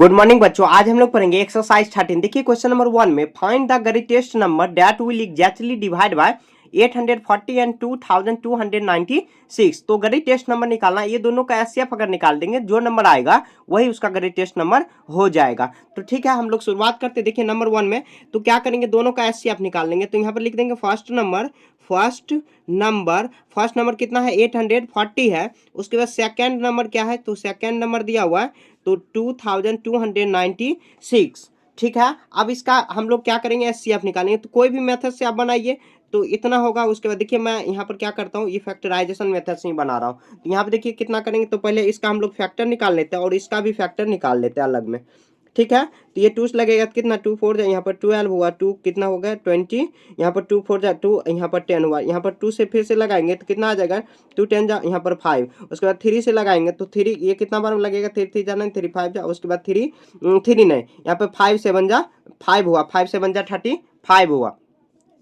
Good morning बच्चों, आज हम लोग पढ़ेंगे एक्सरसाइज 13। देखिए क्वेश्चन नंबर 1 में find the greatest number that will exactly divide by 840 and 2296। तो ग्रेटेस्ट नंबर निकालना, ये दोनों का एचसीएफ अगर निकाल देंगे जो नंबर आएगा वही उसका ग्रेटेस्ट नंबर हो जाएगा। तो ठीक है, हम लोग शुरुआत करते। देखिए नंबर 1 में तो क्या करेंगे, दोनों का एचसीएफ निकाल लेंगे। तो यहाँ पर लिख देंगे फर्स्ट नंबर कितना है 840 है। उसके बाद सेकंड नंबर क्या है, तो सेकंड नंबर दिया हुआ है तो 2296। ठीक है, अब इसका हम लोग क्या करेंगे, एचसीएफ निकालेंगे। तो कोई भी मेथड से आप बनाइए तो इतना होगा। उसके बाद देखिए मैं यहाँ पर क्या करता हूँ, ये फैक्टराइजेशन मेथड से ही बना रहा हूँ। तो यहाँ पे देखिए कितना करेंगे, तो पहले इसका हम लोग फैक्टर निकाल लेते हैं और इसका भी फैक्टर निकाल लेते हैं अलग में। ठीक है, तो ये 2 लगेगा कितना, 2 4 यहाँ पर 12 हुआ, 2 कितना हो गया 20, यहाँ पर 2 4 2, यहाँ पर 10 हुआ। यहाँ पर 2 से फिर से लगाएंगे तो कितना आ जाएगा, 2 10 जा, यहाँ पर 5। उसके बाद 3 से लगाएंगे तो 3 ये कितना बार लगेगा, 3 3 जा 9, 3 5 जा। उसके बाद 3 3 नहीं, यहाँ पर 5 7 जा 5 हुआ, 5 7 जा 35 हुआ।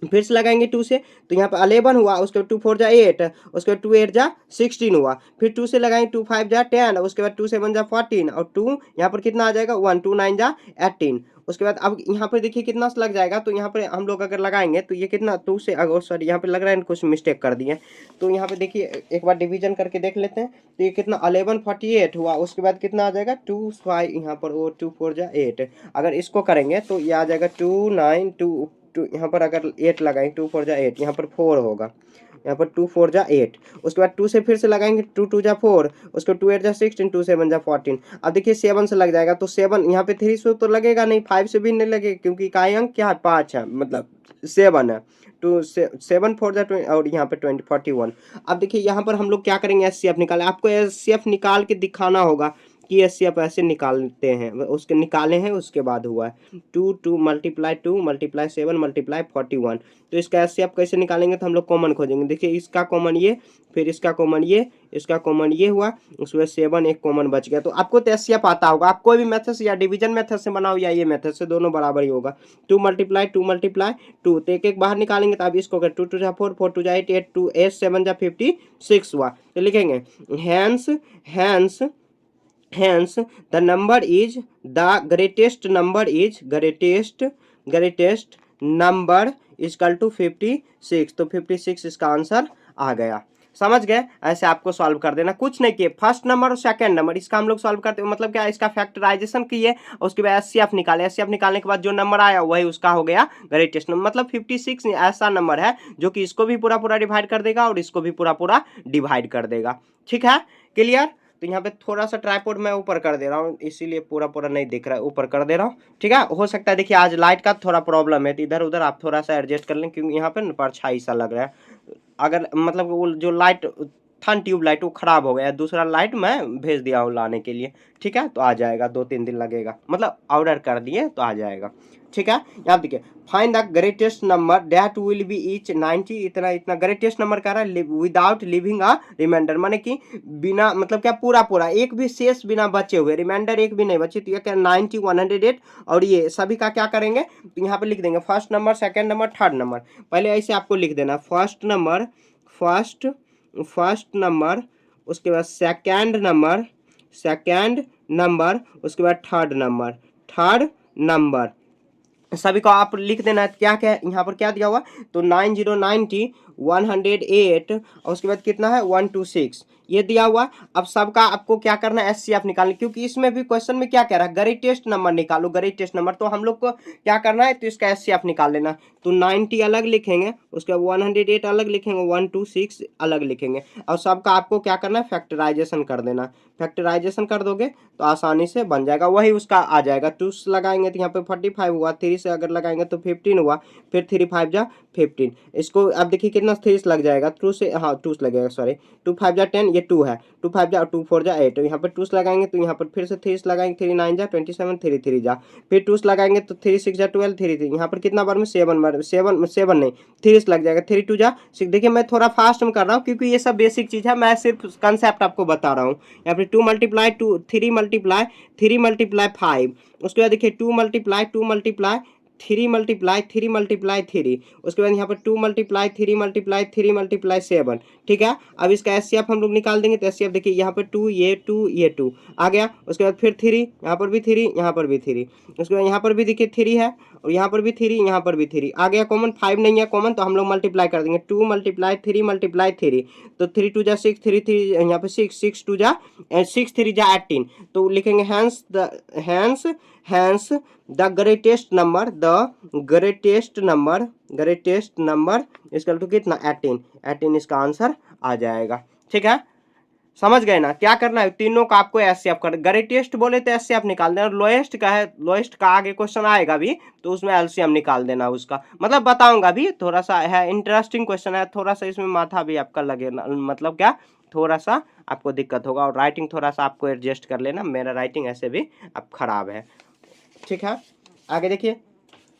फिर से लगाएंगे 2 से तो यहाँ पर 11 हुआ। उसके बाद 2 4 जा 8, उसके बाद 2 8 जा 16 हुआ। फिर 2 से लगाएंगे 2 5 जा 10, उसके बाद 2 7 जा 14 और 2 यहाँ पर कितना आ जाएगा 1, 2 9 जा 18। उसके बाद अब यहाँ पर देखिए कितना लग जाएगा। तो यहाँ पर हम लोग अगर लगाएंगे तो ये कितना 2 से, अगर सॉरी यहाँ पे लग रहा है कुछ मिस्टेक कर दिए। तो यहाँ पे देखिए एक बार डिवीजन करके देख लेते हैं। तो ये कितना 1148 हुआ। उसके बाद कितना आ जाएगा 2 5, यहाँ पर वो 2 4 जा 8। अगर इसको करेंगे तो ये आ जाएगा 2 9 2 2, यहाँ पर अगर 8 लगाएंगे 2 4 जा 8, यहाँ पर 4 होगा। यहाँ पर 2 4 जा 8। उसके बाद 2 से फिर से लगाएंगे 2 2 जा 4, उसके 2 8 जा 16, 2 7 जा 14। अब देखिए 7 से लग जाएगा तो 7 यहाँ पे 3 से तो लगेगा नहीं, 5 से भी नहीं लगेगा क्योंकि इकाई अंक क्या है 5 है, मतलब 7 है। 2 7 4 जा 20 और यहाँ पे 20 41। अब देखिए यहाँ पर हम लोग क्या करेंगे, एचसीएफ निकालें। आपको एचसीएफ निकाल के दिखाना होगा कि एचसीएफ ऐसे निकालते हैं, उसके निकाले हैं उसके बाद हुआ है 2 2 मल्टीप्लाई 2 मल्टीप्लाई 7 मल्टीप्लाई 41। तो इसका एचसीएफ कैसे निकालेंगे, तो हम लोग कॉमन खोजेंगे। देखिए इसका कॉमन ये, फिर इसका कॉमन ये, इसका कॉमन ये हुआ, उसमें 7 एक कॉमन बच गया। तो आपको तो एचसीएफ आता होगा, आप कोई भी मेथड से या डिवीजन मेथड से बनाओ या ये मेथड से, दोनों बराबर ही होगा। 2 मल्टीप्लाई 2 तो एक एक बाहर निकालेंगे। तो आप इसको 2 2 जा 4 4 2 जा 8 8 2 8 7 जा 56 हुआ। तो लिखेंगे hence the number is the greatest number is greatest number is equal to 56। तो 56 इसका आंसर आ गया। समझ गए, ऐसे आपको सॉल्व कर देना, कुछ नहीं किए। फर्स्ट नंबर और सेकंड नंबर इसका हम लोग सॉल्व करते हैं, मतलब क्या, इसका फैक्टराइजेशन किए, उसके बाद एचसीएफ निकाले। एचसीएफ निकालने के बाद जो नंबर आया वही उसका हो गया ग्रेटेस्ट नंबर। मतलब 56 ऐसा नंबर है जो कि इसको भी पूरा पूरा डिवाइड कर देगा और इसको भी पूरा पूरा डिवाइड कर देगा। ठीक है, क्लियर। तो यहाँ पे थोड़ा सा ट्राइपॉड मैं ऊपर कर दे रहा हूँ, इसीलिए पूरा पूरा नहीं दिख रहा है, ऊपर कर दे रहा हूँ। ठीक है, हो सकता है देखिए आज लाइट का थोड़ा प्रॉब्लम है तो इधर उधर आप थोड़ा सा एडजस्ट कर लें, क्योंकि यहाँ पे परछाई सा लग रहा है। अगर मतलब वो जो लाइट था ट्यूब लाइट वो खराब हो गया, दूसरा लाइट मैं भेज दिया हूँ लाने के लिए। ठीक है, तो आ जाएगा, 2-3 दिन लगेगा, मतलब ऑर्डर कर दिए तो आ जाएगा। ठीक है, यहाँ देखिए find the greatest number that will be each 90। इतना इतना ग्रेटेस्ट नंबर कह रहा है विदाउट लिविंग अ रिमाइंडर, माने कि बिना, मतलब क्या, पूरा पूरा एक भी शेष बिना बचे हुए, रिमाइंडर एक भी नहीं बचे। तो ये क्या 90 108 और ये सभी का क्या करेंगे, तो यहाँ पे लिख देंगे first number second number third number. पहले ऐसे आपको लिख देना फर्स्ट नंबर, उसके बाद सेकंड नंबर, उसके बाद थर्ड नंबर सभी को आप लिख देना। क्या क्या यहाँ पर क्या दिया हुआ, तो 9090 108 और उसके बाद कितना है 126 ये दिया हुआ। अब सबका आपको क्या करना है, एचसीएफ निकालना, क्योंकि इसमें भी क्वेश्चन में क्या कह रहा है, ग्रेटेस्ट नंबर निकालो, ग्रेटेस्ट नंबर। तो हम लोग को क्या करना है, तो इसका एचसीएफ निकाल लेना। तो 90 अलग लिखेंगे, उसके बाद 108 अलग लिखेंगे, 126 अलग लिखेंगे, और सबका आपको क्या करना है, फैक्टराइजेशन कर देना। फैक्टराइजेशन कर दोगे तो आसानी से बन जाएगा, वही उसका आ जाएगा। 2 लगाएंगे तो यहाँ पे 45 हुआ, 3 से अगर लगाएंगे तो 15 हुआ, फिर 3 5 जा 15। इसको अब देखिए कितना 3 लग जाएगा, 2 से, हाँ 2 लगेगा, सॉरी 2 5 जा 10, ये 2 है, 2 5 जा 2 4 जा 8। यहाँ पर 2 लगाएंगे तो यहाँ पर फिर से 3 लगाएंगे, 3 9 जा 27, 3 3 जा, फिर 2 लगाएंगे तो 3 6 जा 12, 3 3। यहाँ पर कितना बार में 7 बार, 7 नहीं 3 लग जाएगा, 3 2 जा 6। देखिए मैं थोड़ा फास्ट में कर रहा हूँ क्योंकि ये सब बेसिक चीज़ है, मैं सिर्फ कंसेप्ट आपको बता रहा हूँ। यहाँ पर 2 मल्टीप्लाई 3 मल्टीप्लाई 5, उसके बाद देखिए 2 मल्टीप्लाई 3 मल्टीप्लाई 3 मल्टीप्लाई 3, उसके बाद यहाँ पर 2 मल्टीप्लाई 3 मल्टीप्लाई 3 मल्टीप्लाई 7, ठीक है। अब इसका एचसीएफ हम लोग निकाल देंगे, तो एचसीएफ देखिए यहाँ पर 2 ये 2 आ गया, उसके बाद फिर 3, यहाँ पर भी 3, यहाँ पर भी 3, उसके बाद यहाँ पर भी देखिए 3 है, और यहाँ पर भी 3, यहाँ पर भी 3 आ गया कॉमन। 5 नहीं है कॉमन, तो हम लोग मल्टीप्लाई कर देंगे, 2 मल्टीप्लाई 3 मल्टीप्लाई 3, तो 3 2 जा 6, 3 3 यहाँ पे 6, 6 2 जा 6 3 जा 18, तो लिखेंगे हैंस द ग्रेटेस्ट नंबर इसका तो कितना 18 इसका आंसर आ जाएगा, ठीक है। समझ गए ना, क्या करना है, तीनों का आपको एचसीएफ कर, ग्रेटेस्ट बोले तो एचसीएफ निकाल देना, लोएस्ट का है, लोएस्ट का आगे क्वेश्चन आएगा भी तो उसमें एलसीएम निकाल देना उसका, मतलब बताऊंगा भी, थोड़ा सा है इंटरेस्टिंग क्वेश्चन है, थोड़ा सा इसमें माथा भी आपका लगेगा, मतलब क्या थोड़ा सा आपको दिक्कत होगा, और राइटिंग थोड़ा सा आपको एडजस्ट कर लेना, मेरा राइटिंग ऐसे भी अब खराब है, ठीक है। आगे देखिए,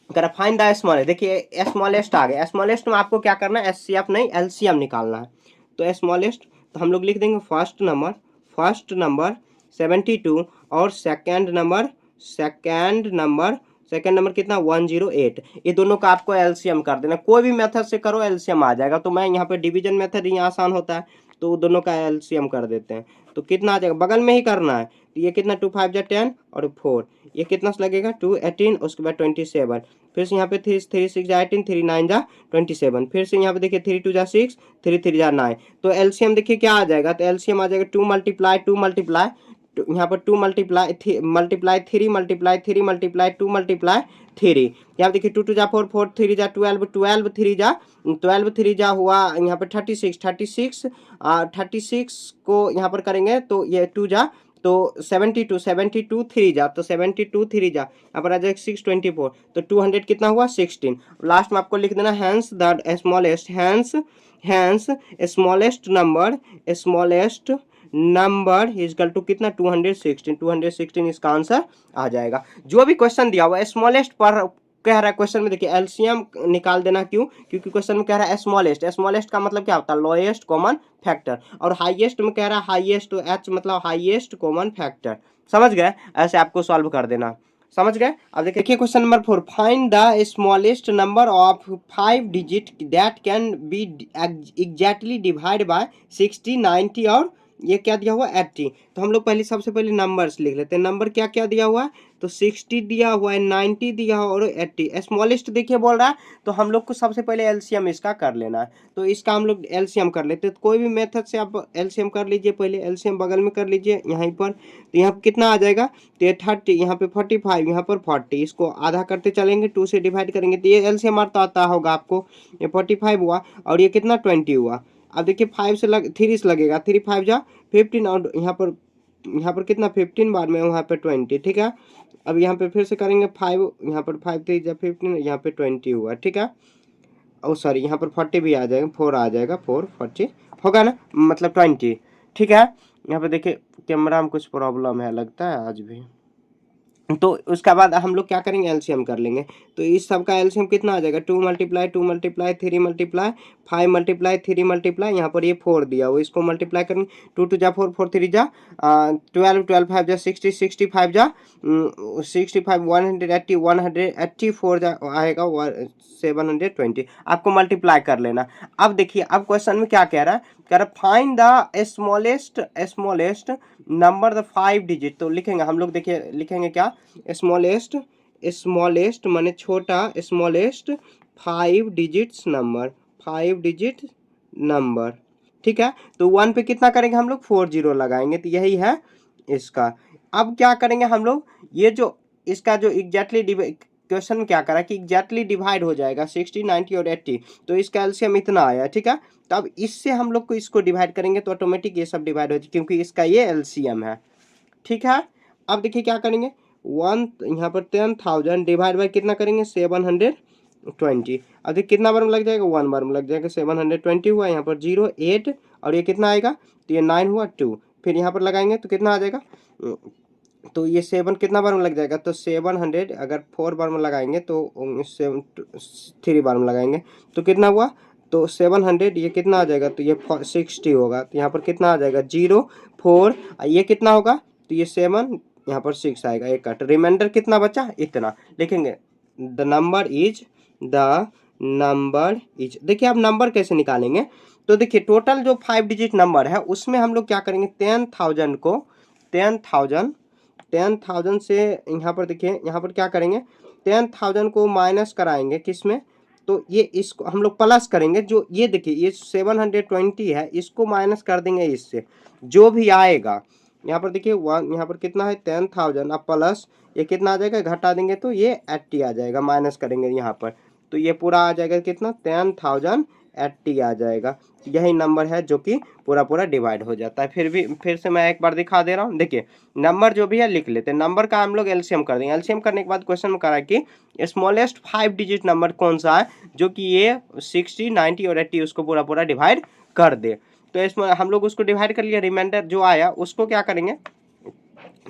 फाइंड द स्मॉलेस्ट, देखिए स्मॉलेस्ट आ गया, स्मॉलेस्ट में आपको क्या करना है, एचसीएफ नहीं एलसीएम निकालना है, तो स्मॉलेस्ट तो हम लोग लिख देंगे फर्स्ट नंबर 72, और सेकंड नंबर कितना 108, ये दोनों का आपको एलसीएम कर देना, कोई भी मेथड से करो एलसीएम आ जाएगा, तो मैं यहाँ पे डिवीजन मेथड ही आसान होता है, तो दोनों का एलसीएम कर देते हैं, तो कितना आ जाएगा, बगल में ही करना है, तो ये कितना 2 5 जा 10 और 4, ये कितना लगेगा 2 18, उसके बाद 27, फिर से यहाँ पे 3 3 6 जा 18, 3 9 जा 27, फिर से यहाँ पे देखिए 3 2 जा 6, 3 3 जा 9, तो एलसीएम देखिए क्या आ जाएगा, तो एलसीएम आ जाएगा 2 मल्टीप्लाई यहाँ पर 2 मल्टीप्लाई 3 मल्टीप्लाई 2 मल्टीप्लाई 3, यहाँ देखिए 2 2 जा 4 4 3 जा 12 12 3 जा हुआ यहाँ पर 36 को यहाँ पर करेंगे तो ये 2 जा तो 72 3 जा, तो 72 3 जा यहाँ पर आ जाएगा 624, तो 200 कितना हुआ 16, लास्ट में आपको लिख देना hence the smallest number equal to कितना 216 इसका आंसर आ जाएगा। जो भी क्वेश्चन दिया हुआ स्मॉलेस्ट पर कह रहा है क्वेश्चन में, देखिए एलसीएम निकाल देना, क्यों, क्योंकि क्वेश्चन में कह रहा है स्मॉलेस्ट का मतलब क्या होता है, लोएस्ट कॉमन फैक्टर, और हाईएस्ट में कह रहा है हाईएस्ट, तो एच मतलब हाईएस्ट कॉमन फैक्टर, समझ गए, ऐसे आपको सॉल्व कर देना, समझ गए। अब देखिए question number 4, find the smallest number of 5 digit that can be exactly divide by 60 90 और ये क्या दिया हुआ 80, तो हम लोग पहले सबसे पहले नंबर्स लिख लेते हैं, नंबर क्या क्या दिया हुआ है, तो 60 दिया हुआ है, 90 दिया हुआ और 80, स्मॉलेस्ट देखिए बोल रहा है, तो हम लोग को सबसे पहले एलसीएम इसका कर लेना है, तो इसका हम लोग एलसीएम कर लेते हैं, तो कोई भी मेथड से आप एलसीएम कर लीजिए, पहले एलसीएम बगल में कर लीजिए यहाँ पर, तो यहाँ कितना आ जाएगा, तो ये 30, यहाँ पे 45, यहाँ पर 40, इसको आधा करते चलेंगे, 2 से डिवाइड करेंगे, तो ये एलसीएम आता होगा आपको, ये 45 हुआ और ये कितना 20 हुआ, अब देखिए 5 से 3 से लगेगा, 3 5 जा 15, और यहाँ पर कितना 15 बार में वहाँ पे 20, ठीक है। अब यहाँ पे फिर से करेंगे 5, यहाँ पर 5 3 जा 15, यहाँ पे 20 हुआ, ठीक है, और सॉरी यहाँ पर 40 भी आ जाएगा, 4 आ जाएगा, 4 40 होगा ना, मतलब 20, ठीक है। यहाँ पे देखिए कैमरा में कुछ प्रॉब्लम है लगता है आज भी, तो उसके बाद हम लोग क्या करेंगे एलसीएम कर लेंगे, तो इस सब का एलसीएम कितना आ जाएगा 2 मल्टीप्लाई 3 मल्टीप्लाई 5 मल्टीप्लाई 3 मल्टीप्लाई यहाँ पर ये 4 दिया वो इसको मल्टीप्लाई करेंगे, 2 2 जा 4 4 3 जा 12 12 5 जा 60 65 जा 65 180 184 जा आएगा 720, आपको मल्टीप्लाई कर लेना। अब देखिए अब क्वेश्चन में क्या कह रहा है, कह रहा find the smallest number the 5 digit, तो लिखेंगे हम लोग, देखिए लिखेंगे क्या स्मॉलेस्ट माने छोटा, स्मॉलेस्ट 5 डिजिट्स नंबर, ठीक है, तो 1 पे कितना करेंगे हम लोग 40 लगाएंगे, तो यही है इसका। अब क्या करेंगे हम लोग, ये जो इसका जो एग्जैक्टली क्वेश्चन में क्या करा कि एग्जैक्टली डिवाइड हो जाएगा 60 90 और 80, तो इसका एलसीएम इतना आया, ठीक है, तो अब इससे हम लोग को इसको डिवाइड करेंगे तो ऑटोमेटिक ये सब डिवाइड हो जाए क्योंकि इसका ये एलसीएम है, ठीक है। अब देखिए क्या करेंगे 1 यहाँ पर 10,000 डिवाइड बाय कितना करेंगे 720, अब देखिए कितना बार में लग जाएगा 1 बार में लग जाएगा, 720 हुआ, यहाँ पर 0 8 और ये कितना आएगा, तो ये 9 हुआ 2, फिर यहाँ पर लगाएंगे तो कितना आ जाएगा, तो ये 7 कितना बार में लग जाएगा, तो 700 अगर 4 बार में लगाएंगे तो 3 बार में लगाएंगे तो कितना हुआ, तो 700 ये कितना आ जाएगा, तो ये 60 होगा, तो यहाँ पर कितना आ जाएगा 0 4, ये कितना होगा, तो ये 7 यहाँ पर 6 आएगा, एक कट, रिमाइंडर कितना बचा इतना लिखेंगे, द नंबर इज देखिए आप नंबर कैसे निकालेंगे, तो देखिए टोटल जो 5 डिजिट नंबर है उसमें हम लोग क्या करेंगे 10,000 को 10,000 से यहाँ पर देखिए यहाँ पर क्या करेंगे 10,000 को माइनस कराएंगे किसमें, तो ये इसको हम लोग प्लस करेंगे, जो ये देखिए ये 720 है इसको माइनस कर देंगे इससे, जो भी आएगा यहाँ पर देखिए वन यहाँ पर कितना है 10,000 अब प्लस ये कितना आ जाएगा घटा देंगे तो ये 80 आ जाएगा, माइनस करेंगे यहाँ पर तो ये पूरा आ जाएगा कितना 10,080 आ जाएगा। यही नंबर है जो कि पूरा पूरा डिवाइड हो जाता है। फिर से मैं एक बार दिखा दे रहा हूँ, देखिए नंबर जो भी है लिख लेते हैं, नंबर का हम लोग एलसीएम कर देंगे। एलसीएम करने के बाद क्वेश्चन में करा कि स्मॉलेस्ट 5 डिजिट नंबर कौन सा है जो कि ये 60, 90 और 80 उसको पूरा पूरा डिवाइड कर दे। तो इसमें हम लोग उसको डिवाइड कर लिया, रिमाइंडर जो आया उसको क्या करेंगे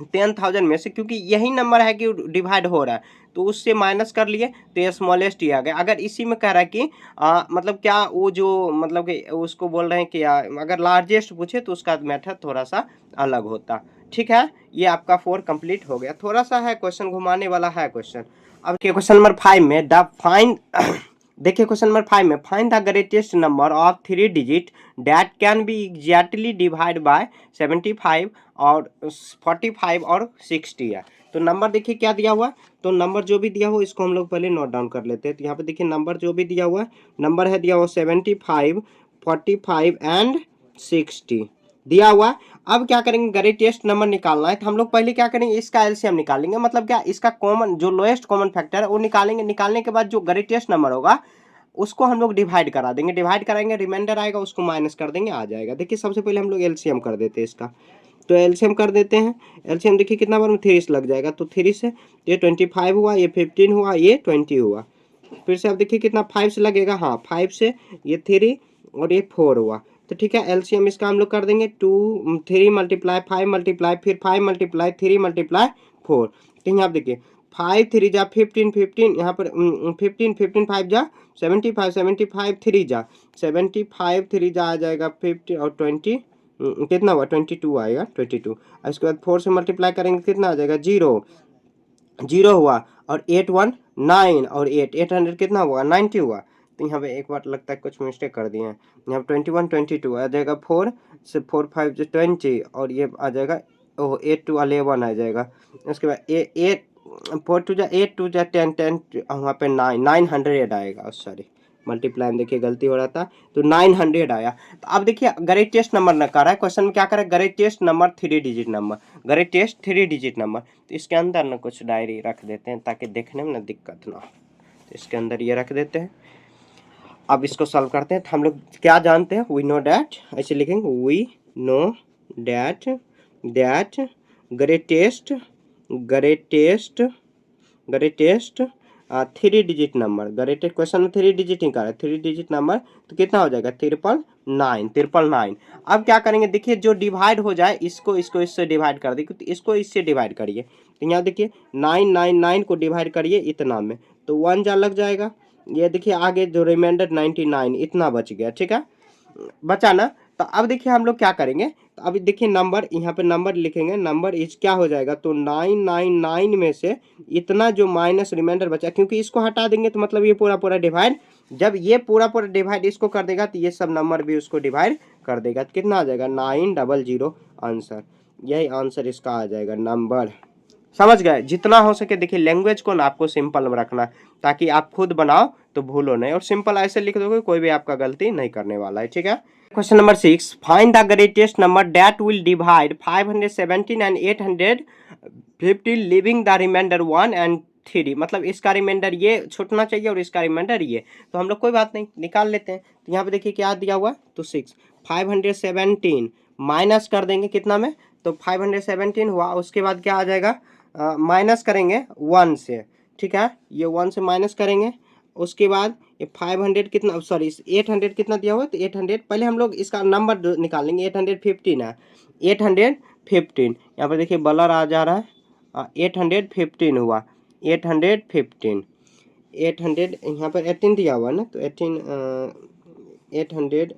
10,000 में से, क्योंकि यही नंबर है कि डिवाइड हो रहा है तो उससे माइनस कर लिए तो ये स्मॉलेस्ट ही आ गया। अगर इसी में कह रहा है कि मतलब क्या वो जो मतलब कि उसको बोल रहे हैं कि अगर लार्जेस्ट पूछे तो उसका मेथड थोड़ा सा अलग होता। ठीक है, ये आपका 4 कंप्लीट हो गया। थोड़ा सा है क्वेश्चन घुमाने वाला है क्वेश्चन। अब क्वेश्चन नंबर 5 में द फाइंड देखिए क्वेश्चन नंबर 5 में find the greatest number of 3 digit that can be exactly divide by 75 और 45 और 60 है। तो नंबर देखिए क्या दिया हुआ है, तो नंबर जो भी दिया हुआ इसको हम लोग पहले नोट डाउन कर लेते हैं। तो यहाँ पे देखिए नंबर जो भी दिया हुआ है, नंबर है दिया हुआ 75, 45 एंड 60 दिया हुआ है। अब क्या करेंगे ग्रेटेस्ट नंबर निकालना है, तो हम लोग पहले क्या करेंगे इसका एलसीएम निकालेंगे, मतलब क्या इसका कॉमन जो लोएस्ट कॉमन फैक्टर है वो निकालेंगे। निकालने के बाद जो ग्रेटेस्ट नंबर होगा उसको हम लोग डिवाइड करा देंगे, डिवाइड कराएंगे रिमाइंडर आएगा उसको माइनस कर देंगे, आ जाएगा। देखिए सबसे पहले हम लोग एलसीएम कर देते हैं इसका, तो एलसीएम कर देते हैं। एलसीएम देखिए कितना बार में 3 से लग जाएगा, तो 3 से ये 25 हुआ, ये 15 हुआ, ये 20 हुआ। फिर से आप देखिए कितना 5 से लगेगा, हाँ 5 से ये 3 और ये 4 हुआ। तो ठीक है एलसीएम इसका हम लोग कर देंगे 3 मल्टीप्लाई 5 मल्टीप्लाई फिर 5 मल्टीप्लाई 3 मल्टीप्लाई 4। तो यहाँ आप देखिए 5 3 जा 15 15 यहाँ पर 15 15 5 जा 75 75 3 जा 75 3 जा आ जाएगा 50 और 20 कितना हुआ 22 आएगा 22। इसके बाद 4 से मल्टीप्लाई करेंगे कितना आ जाएगा 0 0 हुआ और 8 1 9 और 8 800 कितना हुआ 90 हुआ। तो यहाँ पे एक बार लगता है कुछ मिस्टेक कर दिए हैं, यहाँ पे 21 22 आ जाएगा 4 से 4 5 जो 20 और ये आ जाएगा 8 2 11 आ जाएगा। उसके बाद 8 4 2 जा 8 2 जा 10 10 वहाँ पे 900 आएगा, सॉरी मल्टीप्लाई देखिए गलती हो रहा था, तो 900 आया। तो अब देखिए ग्रेटेस्ट नंबर न कर रहा है क्वेश्चन में, क्या करें greatest number 3 digit number, greatest 3 digit number. तो इसके अंदर ना कुछ डायरी रख देते हैं ताकि देखने में ना दिक्कत ना हो, तो इसके अंदर ये रख देते हैं। अब इसको सॉल्व करते हैं। तो हम लोग क्या जानते हैं, वी नो डैट, ऐसे लिखेंगे we know that greatest greatest greatest 3 digit number, greatest question में 3 डिजिट ही कर है, 3 डिजिट नंबर तो कितना हो जाएगा 999। अब क्या करेंगे देखिए जो डिवाइड हो जाए इसको इससे डिवाइड कर देखिए, तो इसको इससे डिवाइड करिए। तो यहाँ देखिए 999 को डिवाइड करिए इतना में, तो 1 जा लग जाएगा। ये देखिए आगे जो रिमाइंडर 99 इतना बच गया, ठीक है बचा ना। तो अब देखिए हम लोग क्या करेंगे, तो अभी देखिए नंबर यहाँ पे नंबर लिखेंगे, नंबर इज क्या हो जाएगा, तो 999 में से इतना जो माइनस रिमाइंडर बचा, क्योंकि इसको हटा देंगे तो मतलब ये पूरा पूरा डिवाइड, जब ये पूरा पूरा डिवाइड इसको कर देगा तो ये सब नंबर भी उसको डिवाइड कर देगा, तो कितना आ जाएगा 900 आंसर। यही आंसर इसका आ जाएगा नंबर। समझ गए, जितना हो सके देखिए लैंग्वेज को ना आपको सिंपल में रखना ताकि आप खुद बनाओ तो भूलो नहीं, और सिंपल ऐसे लिख दोगे कोई भी आपका गलती नहीं करने वाला है, ठीक है। Question number 6, find the greatest number that will divide 517 and 850 leaving the remainder 1 and 3। मतलब इसका रिमाइंडर ये छूटना चाहिए और इसका रिमाइंडर ये, तो हम लोग कोई बात नहीं निकाल लेते हैं। तो यहाँ पे देखिए क्या दिया हुआ, तो 6 517 माइनस कर देंगे कितना में, तो 517 हुआ। उसके बाद क्या आ जाएगा माइनस करेंगे 1 से, ठीक है ये 1 से माइनस करेंगे। उसके बाद ये 500 कितना, सॉरी 800 कितना दिया हुआ है, तो 800 पहले हम लोग इसका नंबर निकालेंगे, 815 है 815। यहाँ पर देखिए बलर आ जा रहा है 815 हुआ 815 यहाँ पर 18 दिया हुआ है ना, तो 818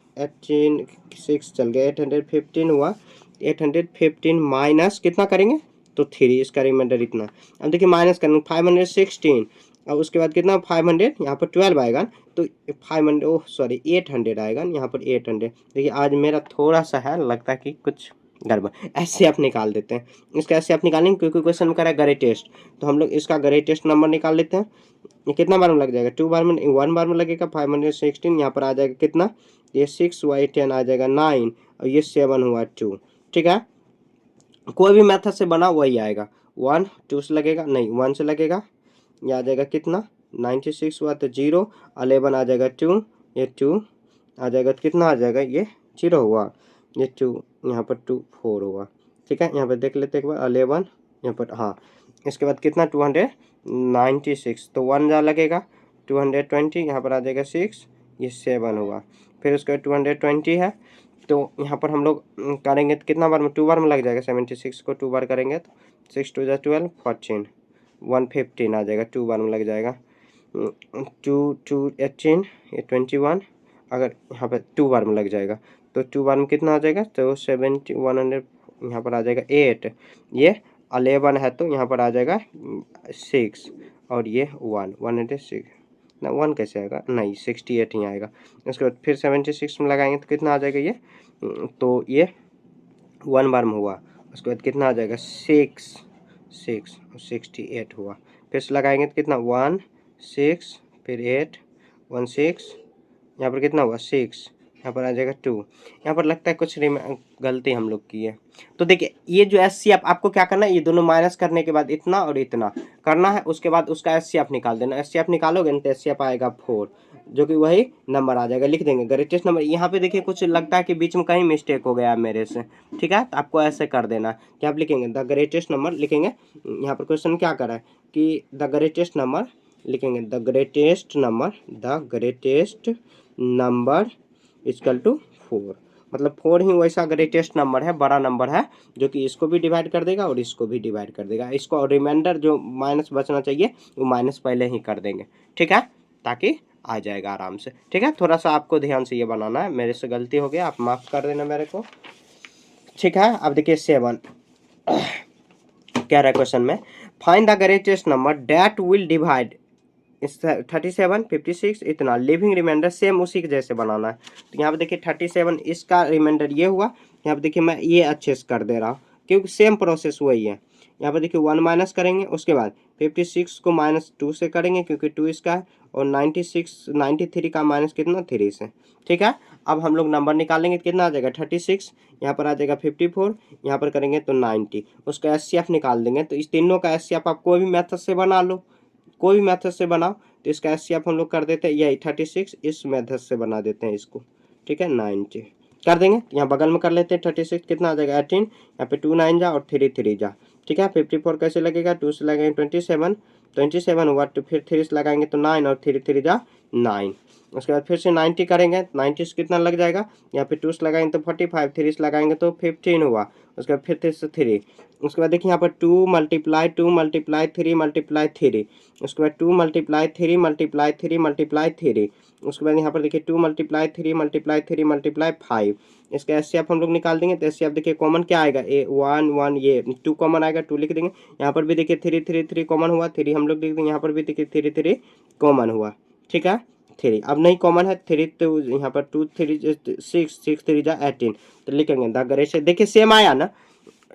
6 चल गया 815 हुआ 815 माइनस कितना करेंगे, तो 3 इसका रिमाइंडर इतना। अब देखिए माइनस करेंगे 516 और उसके बाद कितना 500 यहाँ पर 12 आएगा तो 500 ओह सॉरी 800 आएगा यहाँ पर 800। देखिए आज मेरा थोड़ा सा है लगता है कि कुछ गड़बड़। ऐसे आप निकाल देते हैं, इसका ऐसे आप निकालेंगे क्योंकि क्वेश्चन में कह रहा है ग्रेटेस्ट, तो हम लोग इसका ग्रेटेस्ट नंबर निकाल लेते हैं। ये कितना बार में लग जाएगा 2 बार में, 1 बार में लगेगा 516। यहाँ पर आ जाएगा कितना, ये 6 हुआ, 10 आ जाएगा 9 और ये 7 हुआ 2। ठीक है, कोई भी मेथड से बना वही आएगा। 1 2 से लगेगा नहीं 1 से लगेगा, ये आ जाएगा कितना 96 हुआ तो 0, 11 आ जाएगा 2, ये 2 आ जाएगा तो कितना आ जाएगा, ये 0 हुआ, ये 2 यहाँ पर 2 4 हुआ। ठीक है, यहाँ पर देख लेते एक बार 11 यहाँ पर, हाँ इसके बाद कितना 296 तो 1 जा लगेगा 220, यहाँ पर आ जाएगा 6, ये 7 हुआ। फिर उसके बाद 220 है तो यहाँ पर हम लोग करेंगे तो कितना बार में 2 बार में लग जाएगा 76 को 2 बार करेंगे तो 6 2 जा 12 14 115 आ जाएगा 2 बार में लग जाएगा। 2 2 18 ये 21, अगर यहाँ पर 2 बार में लग जाएगा तो 2 बार में कितना आ जाएगा तो 70 100, यहाँ पर आ जाएगा 8, ये 11 है तो यहाँ पर आ जाएगा 6 और ये 106 ना 1 कैसे आएगा नहीं 68 ही आएगा। उसके बाद फिर 76 में लगाएंगे तो कितना आ जाएगा ये, तो ये 1 बार में हुआ। उसके बाद कितना आ जाएगा 6 6 68 हुआ। फिर से लगाएंगे तो कितना 1 6 फिर 8 1 6, यहाँ पर कितना हुआ 6, यहाँ पर आ जाएगा 2। यहाँ पर लगता है कुछ गलती हम लोग की है। तो देखिए ये जो एस सी एफ आपको क्या करना है, ये दोनों माइनस करने के बाद इतना और इतना करना है, उसके बाद उसका एस सी एफ निकाल देना। एस सी एफ निकालोगे ना तो एस सी एफ आएगा 4, जो कि वही नंबर आ जाएगा। लिख देंगे ग्रेटेस्ट नंबर। यहाँ पे देखिए कुछ लगता है कि बीच में कहीं मिस्टेक हो गया मेरे से, ठीक है, तो आपको ऐसे कर देना कि आप लिखेंगे द ग्रेटेस्ट नंबर, लिखेंगे यहाँ पर क्वेश्चन क्या कर रहा है कि द ग्रेटेस्ट नंबर, लिखेंगे the greatest number, the greatest number equal to 4, मतलब 4 ही वैसा ग्रेटेस्ट नंबर है, बड़ा नंबर है जो कि इसको भी डिवाइड कर देगा और इसको भी डिवाइड कर देगा। इसको और रिमाइंडर जो माइनस बचना चाहिए वो माइनस पहले ही कर देंगे, ठीक है, ताकि आ जाएगा आराम से। ठीक है, थोड़ा सा आपको ध्यान से ये बनाना है, मेरे से गलती हो गया, आप माफ़ कर देना मेरे को। ठीक है, अब देखिए 7 कह रहा है क्वेश्चन में, find the greatest number that will divide 37 56 इतना, लिविंग रिमाइंडर सेम उसी के जैसे बनाना है। तो यहाँ पे देखिए 37 इसका रिमाइंडर ये हुआ, यहाँ पे देखिए मैं ये अच्छे से कर दे रहा हूँ क्योंकि सेम प्रोसेस वही है। यहाँ पे देखिए 1 माइनस करेंगे, उसके बाद 56 को -2 से करेंगे क्योंकि 2 इसका है, और 93 का माइनस कितना 3 से। ठीक है, अब हम लोग नंबर निकालेंगे कितना आ जाएगा 36, यहाँ पर आ जाएगा 54, यहाँ पर करेंगे तो 90, उसका एचसीएफ निकाल देंगे। तो इस तीनों का एचसीएफ आप कोई भी मेथड से बना लो, कोई भी मेथड से बनाओ, तो इसका एचसीएफ हम लोग कर देते हैं यही 36, इस मेथड से बना देते हैं इसको। ठीक है, 90 कर देंगे, यहाँ बगल में कर लेते हैं 36 कितना आ जाएगा 18, यहाँ पे 2 9 जा और 3 3 जा। ठीक है, 54 कैसे लगेगा, 2 से लगाएंगे 27 हुआ, तो फिर 3 से लगाएंगे तो 9 और 3 3 जा 9। उसके बाद फिर से 90 करेंगे, 90 से कितना लग जाएगा, यहाँ पे 2 से लगाएंगे तो 45, 3 से लगाएंगे तो 15 हुआ। उसके बाद फिर 3 से 3, उसके बाद देखिए यहाँ पर 2 × 2 × 3 × 3, उसके बाद 2 × 3 × 3 × 3, उसके बाद यहाँ पर देखिए 2 × 3 × 3 × 5। इसका एचसीएफ हम लोग निकाल देंगे, तो एचसीएफ देखिए कॉमन क्या आएगा, ए 1 1, ये 2 कॉमन आएगा, 2 लिख देंगे। यहाँ पर भी देखिए 3 3 3 कॉमन हुआ, 3 हम लोग लिख देंगे, यहाँ पर भी देखिए 3 3 कॉमन हुआ। ठीक है, 3 अब नहीं कॉमन है 3, तो यहाँ पर 2 3 6 6 3 जा 18, तो लिखेंगे द ग्रेटेस्ट। देखिए सेम आया ना,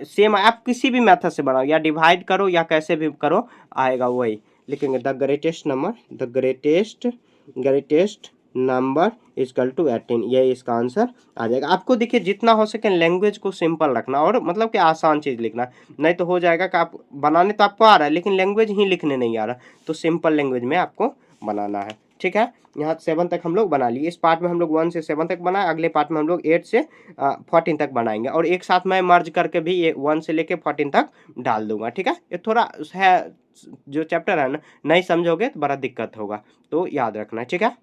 सेम आप किसी भी मेथड से बनाओ, या डिवाइड करो या कैसे भी करो आएगा वही। लिखेंगे the greatest number, the greatest number equal to 18, ये इसका आंसर आ जाएगा। आपको देखिए जितना हो सके लैंग्वेज को सिंपल रखना, और मतलब कि आसान चीज़ लिखना, नहीं तो हो जाएगा कि आप बनाने तो आपको आ रहा है लेकिन लैंग्वेज ही लिखने नहीं आ रहा, तो सिंपल लैंग्वेज में आपको बनाना है। ठीक है, यहाँ 7 तक हम लोग बना लिए। इस पार्ट में हम लोग 1 से 7 तक बनाए, अगले पार्ट में हम लोग 8 से 14 तक बनाएंगे, और एक साथ मैं मर्ज करके भी ये 1 से लेके 14 तक डाल दूंगा। ठीक है, ये थोड़ा है जो चैप्टर है ना नहीं समझोगे तो बड़ा दिक्कत होगा, तो याद रखना है। ठीक है।